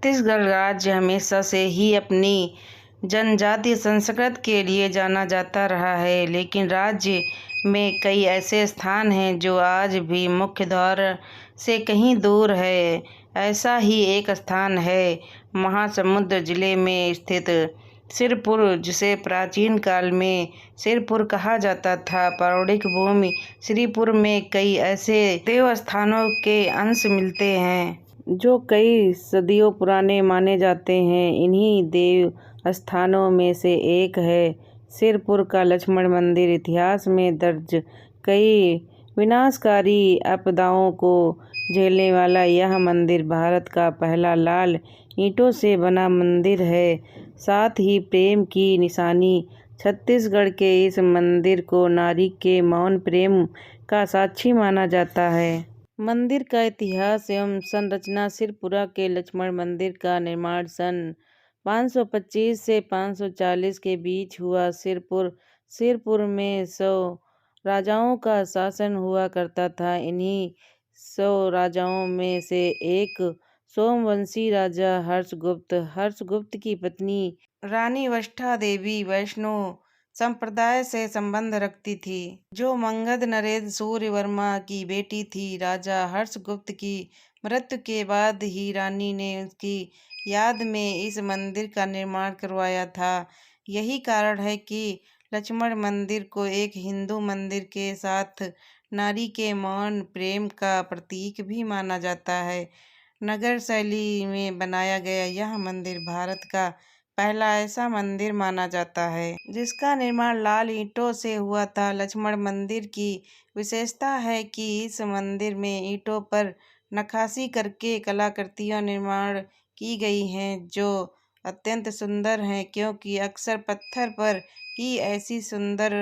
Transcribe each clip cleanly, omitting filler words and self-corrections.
छत्तीसगढ़ राज्य हमेशा से ही अपनी जनजातीय संस्कृति के लिए जाना जाता रहा है, लेकिन राज्य में कई ऐसे स्थान हैं जो आज भी मुख्यधारा से कहीं दूर है। ऐसा ही एक स्थान है महासमुंद जिले में स्थित सिरपुर, जिसे प्राचीन काल में सिरपुर कहा जाता था। पौराणिक भूमि श्रीपुर में कई ऐसे देवस्थानों के अंश मिलते हैं जो कई सदियों पुराने माने जाते हैं। इन्हीं देव स्थानों में से एक है सिरपुर का लक्ष्मण मंदिर। इतिहास में दर्ज कई विनाशकारी आपदाओं को झेलने वाला यह मंदिर भारत का पहला लाल ईंटों से बना मंदिर है, साथ ही प्रेम की निशानी। छत्तीसगढ़ के इस मंदिर को नारी के मौन प्रेम का साक्षी माना जाता है। मंदिर का इतिहास एवं संरचना। सिरपुरा के लक्ष्मण मंदिर का निर्माण सन 525 से 540 के बीच हुआ। सिरपुर में 100 राजाओं का शासन हुआ करता था। इन्हीं 100 राजाओं में से एक सोमवंशी राजा हर्षगुप्त की पत्नी रानी वष्ठा देवी वैष्णव संप्रदाय से संबंध रखती थी, जो मगध नरेंद्र सूर्यवर्मा की बेटी थी। राजा हर्षगुप्त की मृत्यु के बाद ही रानी ने उसकी याद में इस मंदिर का निर्माण करवाया था। यही कारण है कि लक्ष्मण मंदिर को एक हिंदू मंदिर के साथ नारी के मौन प्रेम का प्रतीक भी माना जाता है। नगर शैली में बनाया गया यह मंदिर भारत का पहला ऐसा मंदिर माना जाता है जिसका निर्माण लाल ईंटों से हुआ था। लक्ष्मण मंदिर की विशेषता है कि इस मंदिर में ईंटों पर नक्काशी करके कलाकृतियां निर्माण की गई हैं, जो अत्यंत सुंदर हैं, क्योंकि अक्सर पत्थर पर ही ऐसी सुंदर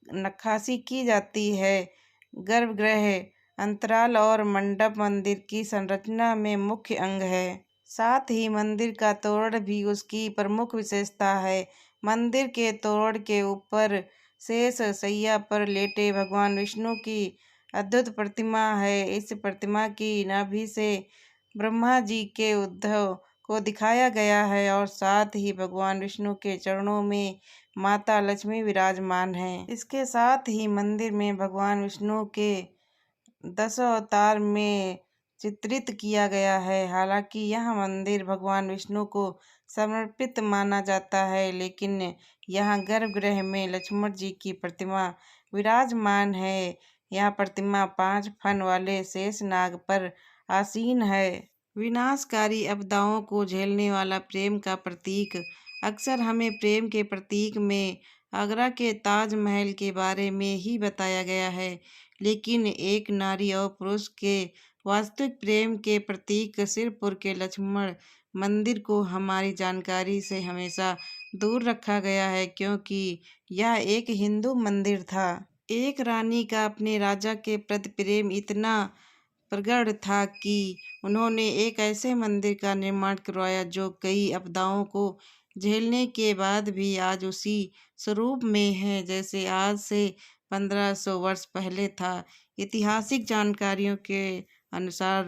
नक्काशी की जाती है। गर्भगृह, अंतराल और मंडप मंदिर की संरचना में मुख्य अंग है। साथ ही मंदिर का तोरण भी उसकी प्रमुख विशेषता है। मंदिर के तोरण के ऊपर शेष शैया पर लेटे भगवान विष्णु की अद्भुत प्रतिमा है। इस प्रतिमा की नाभि से ब्रह्मा जी के उद्भव को दिखाया गया है और साथ ही भगवान विष्णु के चरणों में माता लक्ष्मी विराजमान हैं। इसके साथ ही मंदिर में भगवान विष्णु के 10 अवतार में चित्रित किया गया है। हालांकि यह मंदिर भगवान विष्णु को समर्पित माना जाता है, लेकिन यहाँ गर्भगृह में लक्ष्मण जी की प्रतिमा विराजमान है। यह प्रतिमा 5 फन वाले शेष नाग पर आसीन है। विनाशकारी आपदाओं को झेलने वाला प्रेम का प्रतीक। अक्सर हमें प्रेम के प्रतीक में आगरा के ताजमहल के बारे में ही बताया गया है, लेकिन एक नारी और पुरुष के वास्तविक प्रेम के प्रतीक सिरपुर के लक्ष्मण मंदिर को हमारी जानकारी से हमेशा दूर रखा गया है, क्योंकि यह एक हिंदू मंदिर था। एक रानी का अपने राजा के प्रति प्रेम इतना प्रगाढ़ था कि उन्होंने एक ऐसे मंदिर का निर्माण करवाया जो कई आपदाओं को झेलने के बाद भी आज उसी स्वरूप में है जैसे आज से 1500 वर्ष पहले था। ऐतिहासिक जानकारियों के अनुसार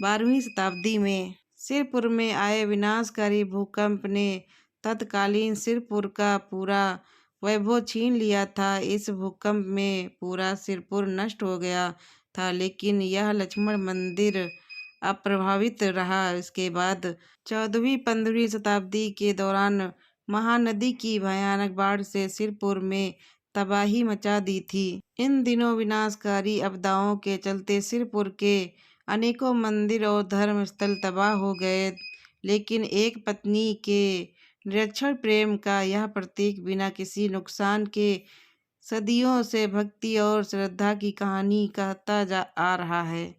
12वीं शताब्दी में सिरपुर में आए विनाशकारी भूकंप ने तत्कालीन सिरपुर का पूरा वैभव छीन लिया था। इस भूकंप में पूरा सिरपुर नष्ट हो गया था, लेकिन यह लक्ष्मण मंदिर अप्रभावित रहा। इसके बाद 14वीं-15वीं शताब्दी के दौरान महानदी की भयानक बाढ़ से सिरपुर में तबाही मचा दी थी। इन दिनों विनाशकारी आपदाओं के चलते सिरपुर के अनेकों मंदिर और धर्म स्थल तबाह हो गए, लेकिन एक पत्नी के निरक्षर प्रेम का यह प्रतीक बिना किसी नुकसान के सदियों से भक्ति और श्रद्धा की कहानी कहता आ रहा है।